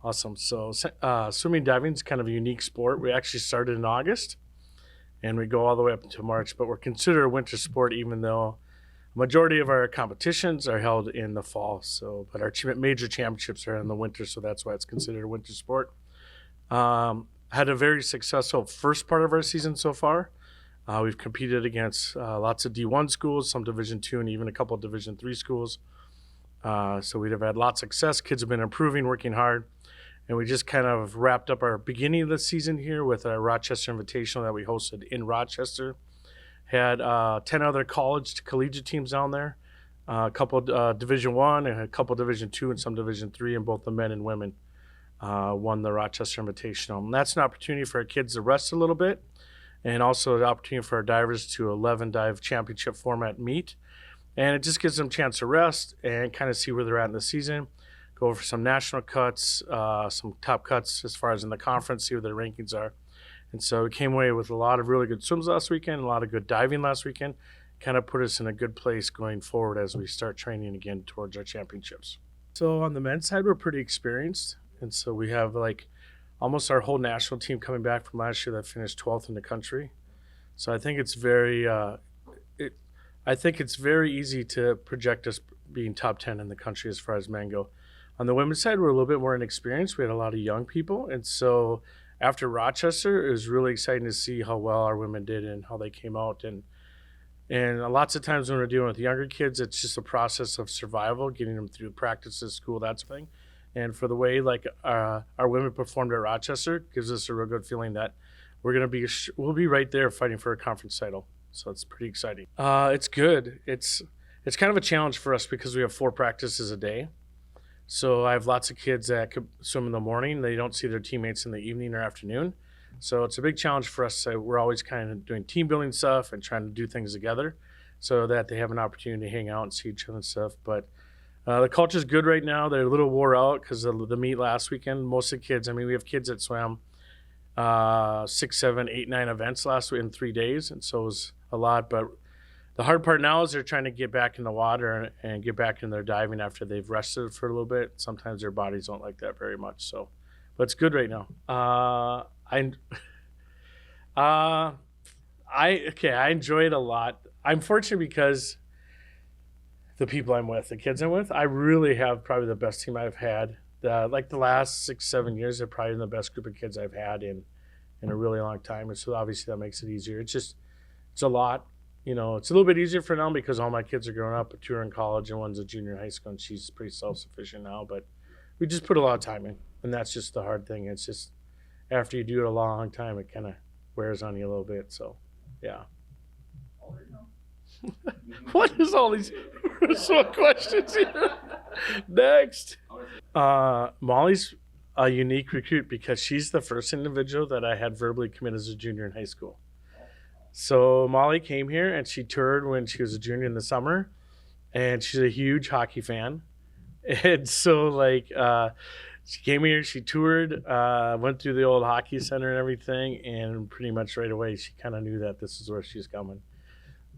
Awesome. So, swimming diving is kind of a unique sport. We actually started in August and we go all the way up to March, but we're considered a winter sport even though majority of our competitions are held in the fall. So, but our major championships are in the winter, so that's why it's considered a winter sport. Had a very successful first part of our season so far. We've competed against lots of D1 schools, some Division two, and even a couple of Division three schools. So we've had lots of success. Kids have been improving, working hard. And we just kind of wrapped up our beginning of the season here with our Rochester Invitational that we hosted in Rochester. Had 10 other college to collegiate teams down there, a couple Division one and a couple Division two and some Division three, and both the men and women won the Rochester Invitational. And that's an opportunity for our kids to rest a little bit, and also an opportunity for our divers to 11 dive championship format meet. And it just gives them a chance to rest and kind of see where they're at in the season, go over some national cuts, some top cuts as far as in the conference, see where their rankings are. And so we came away with a lot of really good swims last weekend, a lot of good diving last weekend, kind of put us in a good place going forward as we start training again towards our championships. So on the men's side, we're pretty experienced. And so we have like almost our whole national team coming back from last year that finished 12th in the country. So I think it's very easy to project us being top 10 in the country as far as men go. On the women's side, we're a little bit more inexperienced. We had a lot of young people. And so after Rochester, it was really exciting to see how well our women did and how they came out. And lots of times when we're dealing with younger kids, it's just a process of survival, getting them through practices, school, that sort of thing. And for the way like our women performed at Rochester, gives us a real good feeling that we'll be right there fighting for a conference title. So it's pretty exciting. It's good. It's kind of a challenge for us because we have 4 practices a day. So I have lots of kids that could swim in the morning. They don't see their teammates in the evening or afternoon. So it's a big challenge for us. We're always kind of doing team building stuff and trying to do things together so that they have an opportunity to hang out and see each other and stuff. But the culture's good right now. They're a little wore out because of the meet last weekend. Most of the kids, we have kids that swam 6, 7, 8, 9 events last week in 3 days. And so it was a lot. But the hard part now is they're trying to get back in the water and get back in their diving after they've rested for a little bit. Sometimes their bodies don't like that very much. So, but it's good right now. I enjoy it a lot. I'm fortunate because the people I'm with, the kids I'm with, I really have probably the best team I've had. Like the last 6, 7 years, they're probably the best group of kids I've had in a really long time. And so obviously that makes it easier. It's a lot. It's a little bit easier for now because all my kids are growing up, but 2 are in college and one's a junior in high school, and she's pretty self-sufficient now. But we just put a lot of time in, and that's just the hard thing. It's just after you do it a long time, it kind of wears on you a little bit. So, yeah. What is all these questions here? Next. Molly's a unique recruit because she's the first individual that I had verbally commit as a junior in high school. So Molly came here and she toured when she was a junior in the summer, and she's a huge hockey fan. And so she came here, she toured, went through the old hockey center and everything, and pretty much right away she kind of knew that this is where she's coming.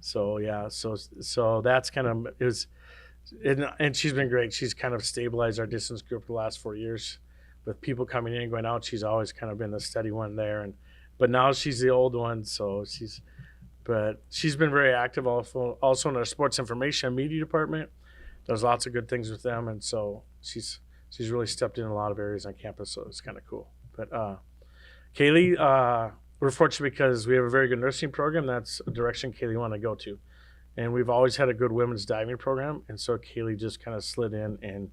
So yeah, so that's kind of and she's been great. She's kind of stabilized our distance group for the last 4 years with people coming in and going out. She's always kind of been the steady one there, but now she's the old one. So she's been very active also in our sports information and media department. Does lots of good things with them, and so she's really stepped in a lot of areas on campus. So it's kind of cool. But Kaylee, we're fortunate because we have a very good nursing program. That's a direction Kaylee wanted to go to. And we've always had a good women's diving program. And so Kaylee just kind of slid in, and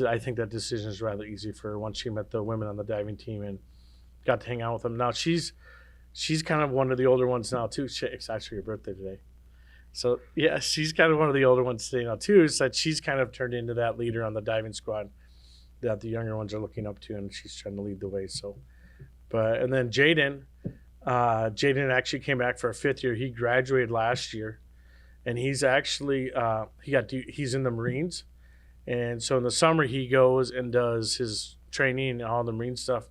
I think that decision is rather easy for her once she met the women on the diving team and got to hang out with them. Now she's kind of one of the older ones now too. It's actually her birthday today. So yeah, she's kind of one of the older ones today now too. Is that she's kind of turned into that leader on the diving squad that the younger ones are looking up to, and she's trying to lead the way. So, and then Jaden actually came back for a 5th year. He graduated last year, and he's actually he's in the Marines, and so in the summer he goes and does his training and all the Marine stuff,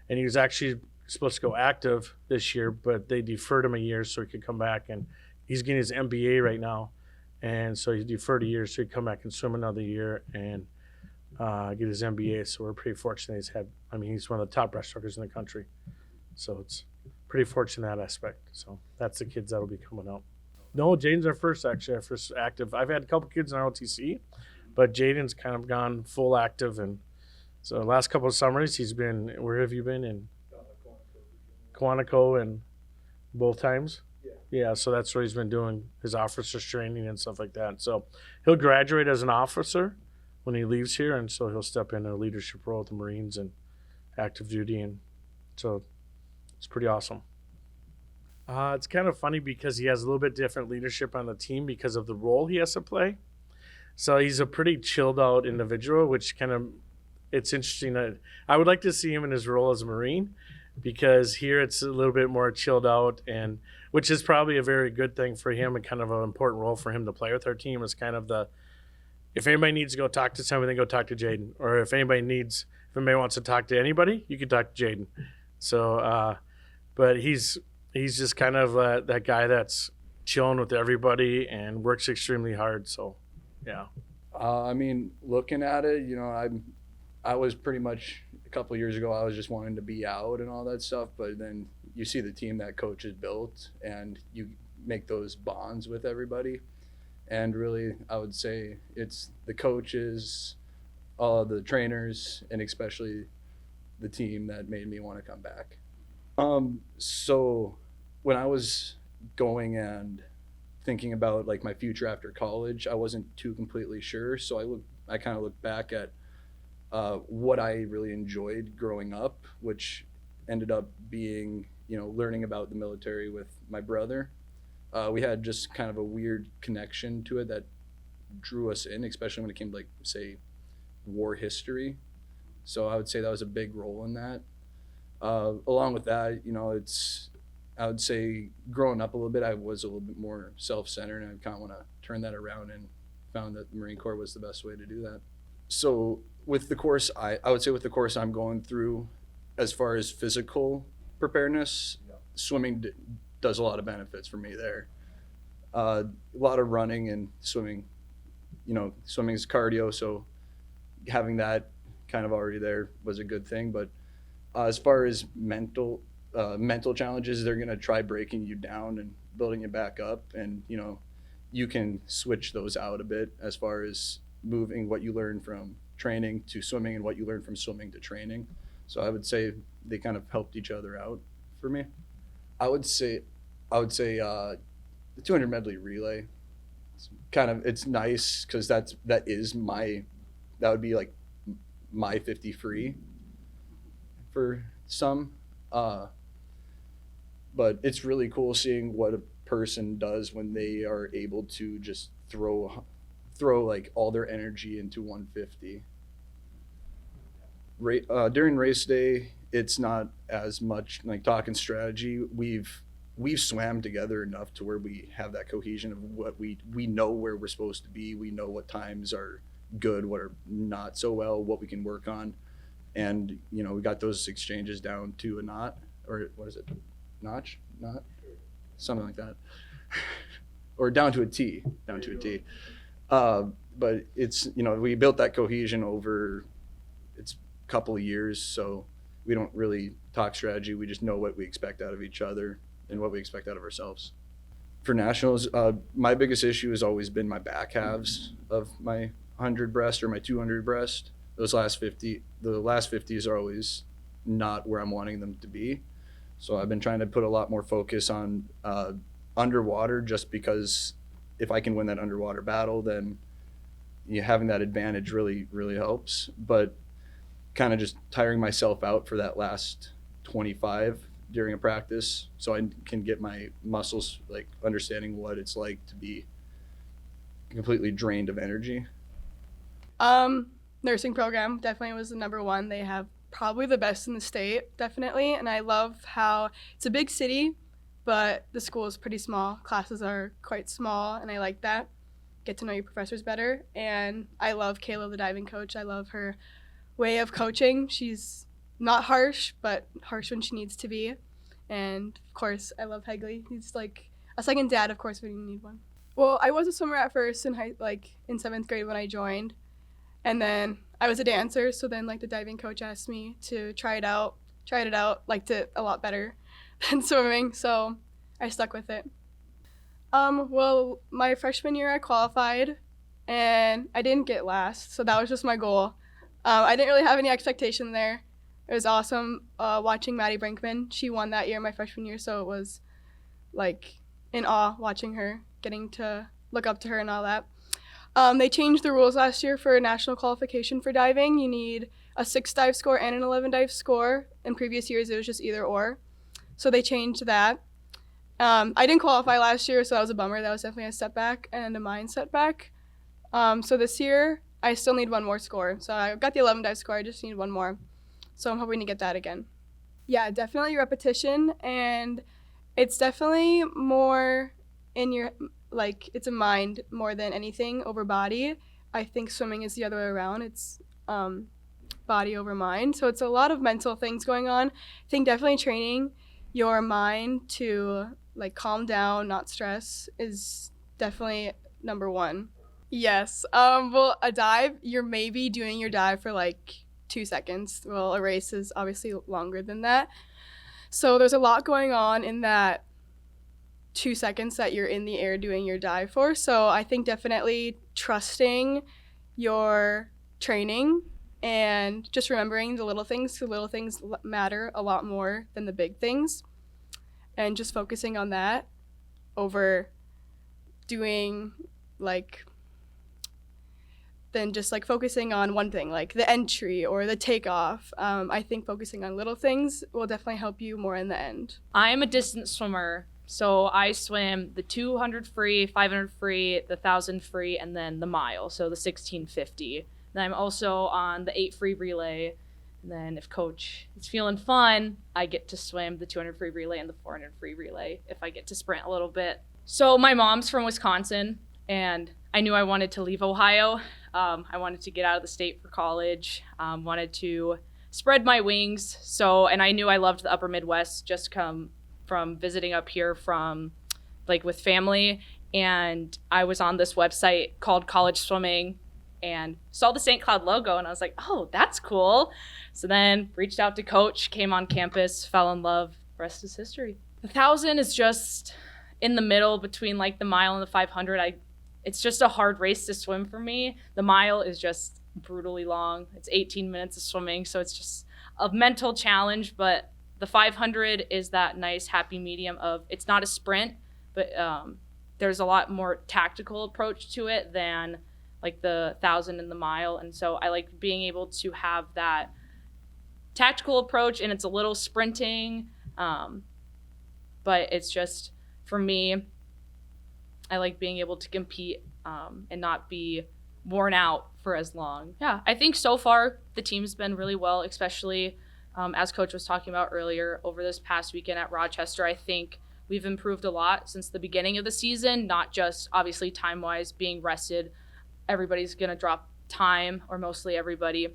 and he was actually supposed to go active this year, but they deferred him a year so he could come back, and he's getting his MBA right now, and so he deferred a year so he'd come back and swim another year. And get his MBA. So we're pretty fortunate he's one of the top breaststrokers in the country. So it's pretty fortunate in that aspect. So that's the kids that'll be coming out. No, Jaden's our first active. I've had a couple kids in ROTC, but Jaden's kind of gone full active. And so the last couple of summers he's been, where have you been? In Quantico and both times? Yeah, so that's what he's been doing, his officer's training and stuff like that. So he'll graduate as an officer when he leaves here, and so he'll step in a leadership role with the Marines and active duty, and so it's pretty awesome. It's kind of funny because he has a little bit different leadership on the team because of the role he has to play. So he's a pretty chilled out individual, which kind of, it's interesting. I would like to see him in his role as a Marine, because here it's a little bit more chilled out, and which is probably a very good thing for him and kind of an important role for him to play with our team. Is kind of if anybody needs to go talk to somebody, then go talk to Jaden. Or if anybody wants to talk to anybody, you can talk to Jaden. So, but he's just kind of that guy that's chilling with everybody and works extremely hard. So, yeah. Looking at it, I was pretty much a couple of years ago, I was just wanting to be out and all that stuff. But then you see the team that coach has built, and you make those bonds with everybody. And really, I would say it's the coaches, the trainers, and especially the team that made me want to come back. So when I was going and thinking about like my future after college, I wasn't too completely sure. So I kind of looked back at what I really enjoyed growing up, which ended up being, learning about the military with my brother. We had just kind of a weird connection to it that drew us in, especially when it came to, like, say, war history. So I would say that was a big role in that. Along with that, I would say growing up a little bit, I was a little bit more self-centered, and I kind of want to turn that around, and found that the Marine Corps was the best way to do that. So with the course, I would say with the course I'm going through, as far as physical preparedness, swimming does a lot of benefits for me there. A lot of running and swimming. Swimming is cardio, so having that kind of already there was a good thing. But as far as mental challenges, they're going to try breaking you down and building you back up. And, you can switch those out a bit as far as moving what you learn from training to swimming and what you learn from swimming to training. So I would say they kind of helped each other out for me. I would say the 200 medley relay. It's nice because that would be like my 50 free for some. But it's really cool seeing what a person does when they are able to just throw like all their energy into 150. During race day, it's not as much like talking strategy. We've swam together enough to where we have that cohesion of what we know where we're supposed to be. We know what times are good, what are not so well, what we can work on. And, we got those exchanges down to a knot, or what is it? Notch? Knot? Something like that. Or down to a T. But it's, we built that cohesion over it's a couple of years, so we don't really talk strategy. We just know what we expect out of each other and what we expect out of ourselves. For nationals, my biggest issue has always been my back halves of my 100 breast or my 200 breast. The last 50s are always not where I'm wanting them to be. So I've been trying to put a lot more focus on underwater, just because if I can win that underwater battle, then having that advantage really, really helps. But kind of just tiring myself out for that last 25 during a practice, so I can get my muscles like understanding what it's like to be completely drained of energy. Nursing program definitely was the number one. They have probably the best in the state, definitely. And I love how it's a big city, but the school is pretty small. Classes are quite small, and I like that. Get to know your professors better. And I love Kayla, the diving coach. I love her way of coaching. She's not harsh, but harsh when she needs to be. And of course, I love Hegley. He's like a second dad, of course, when you need one. Well, I was a swimmer at first in 7th grade when I joined. And then I was a dancer, so then like the diving coach asked me to tried it out, liked it a lot better than swimming, so I stuck with it. Well, my freshman year I qualified and I didn't get last, so that was just my goal. I didn't really have any expectation there. It was awesome watching Maddie Brinkman. She won that year, my freshman year, so it was like in awe watching her, getting to look up to her and all that. They changed the rules last year for national qualification for diving. You need a 6 dive score and an 11 dive score. In previous years, it was just either or. So they changed that. I didn't qualify last year, so that was a bummer. That was definitely a setback and a mind setback. So this year, I still need 1 more score. So I got the 11 dive score. I just need 1 more. So I'm hoping to get that again. Yeah, definitely repetition. And it's definitely more in your, like, it's a mind more than anything over body. I think swimming is the other way around. It's body over mind. So it's a lot of mental things going on. I think definitely training your mind to like calm down, not stress is definitely number 1. Yes. Well, a dive, you're maybe doing your dive for like 2 seconds. Well, a race is obviously longer than that. So there's a lot going on in that 2 seconds that you're in the air doing your dive for. So I think definitely trusting your training and just remembering the little things. The little things matter a lot more than the big things. And just focusing on that over doing like, than just like focusing on one thing, like the entry or the takeoff. I think focusing on little things will definitely help you more in the end. I'm a distance swimmer, so I swim the 200 free, 500 free, the 1,000 free, and then the mile, so the 1650. Then I'm also on the 8 free relay. And then if coach is feeling fun, I get to swim the 200 free relay and the 400 free relay if I get to sprint a little bit. So my mom's from Wisconsin, and I knew I wanted to leave Ohio. I wanted to get out of the state for college, wanted to spread my wings. And I knew I loved the upper Midwest just come from visiting up here from like with family. And I was on this website called College Swimming and saw the St. Cloud logo and I was like, oh, that's cool. So then reached out to coach, came on campus, fell in love, rest is history. The 1,000 is just in the middle between like the mile and the 500. It's just a hard race to swim for me. The mile is just brutally long. It's 18 minutes of swimming, so it's just a mental challenge, but the 500 is that nice happy medium of it's not a sprint, but there's a lot more tactical approach to it than like the 1,000 and the mile. And so I like being able to have that tactical approach, and it's a little sprinting, but it's just, for me, I like being able to compete and not be worn out for as long. Yeah, I think so far the team's been really well, especially as coach was talking about earlier over this past weekend at Rochester. I think we've improved a lot since the beginning of the season, not just obviously time-wise being rested. Everybody's going to drop time, or mostly everybody.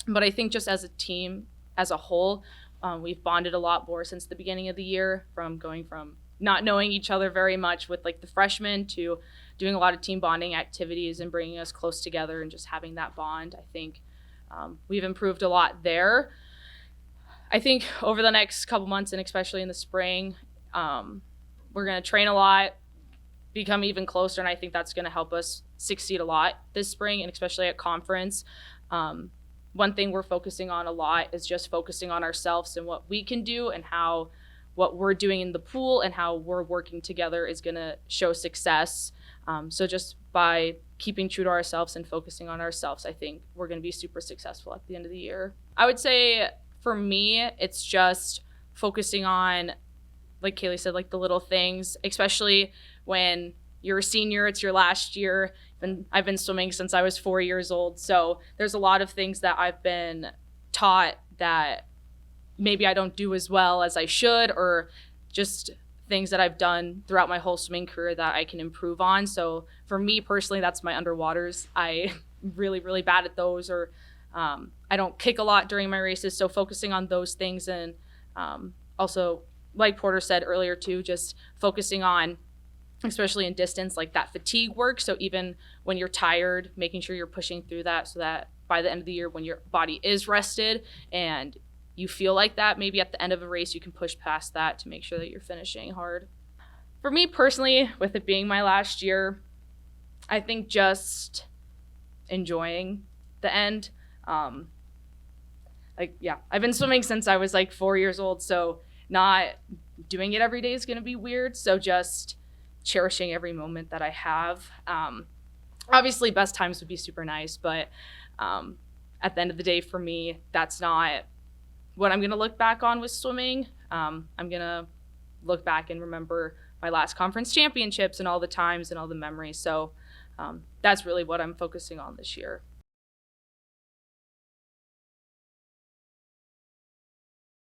But I think just as a team, as a whole, we've bonded a lot more since the beginning of the year, from going from not knowing each other very much with like the freshmen to doing a lot of team bonding activities and bringing us close together and just having that bond. I think we've improved a lot there. I think over the next couple months, and especially in the spring, we're going to train a lot, become even closer, and I think that's going to help us succeed a lot this spring, and especially at conference. One thing we're focusing on a lot is just focusing on ourselves and what we can do, and how what we're doing in the pool and how we're working together is going to show success. So just by keeping true to ourselves and focusing on ourselves, I think we're going to be super successful at the end of the year. I would say for me, it's just focusing on, like Kaylee said, like the little things, especially when you're a senior, it's your last year. I've been swimming since I was 4 years old. So there's a lot of things that I've been taught that maybe I don't do as well as I should, or just things that I've done throughout my whole swimming career that I can improve on. So for me personally, that's my underwaters. I'm really, really bad at those, or I don't kick a lot during my races. So focusing on those things, and also, like Porter said earlier too, just focusing on, especially in distance, like that fatigue work. So even when you're tired, making sure you're pushing through that so that by the end of the year when your body is rested and you feel like that, maybe at the end of a race you can push past that to make sure that you're finishing hard. For me personally, with it being my last year, I think just enjoying the end. I've been swimming since I was like 4 years old, so not doing it every day is going to be weird. So just cherishing every moment that I have. Obviously, best times would be super nice, but at the end of the day, for me, that's not what I'm going to look back on with swimming. I'm going to look back and remember my last conference championships and all the times and all the memories. So that's really what I'm focusing on this year.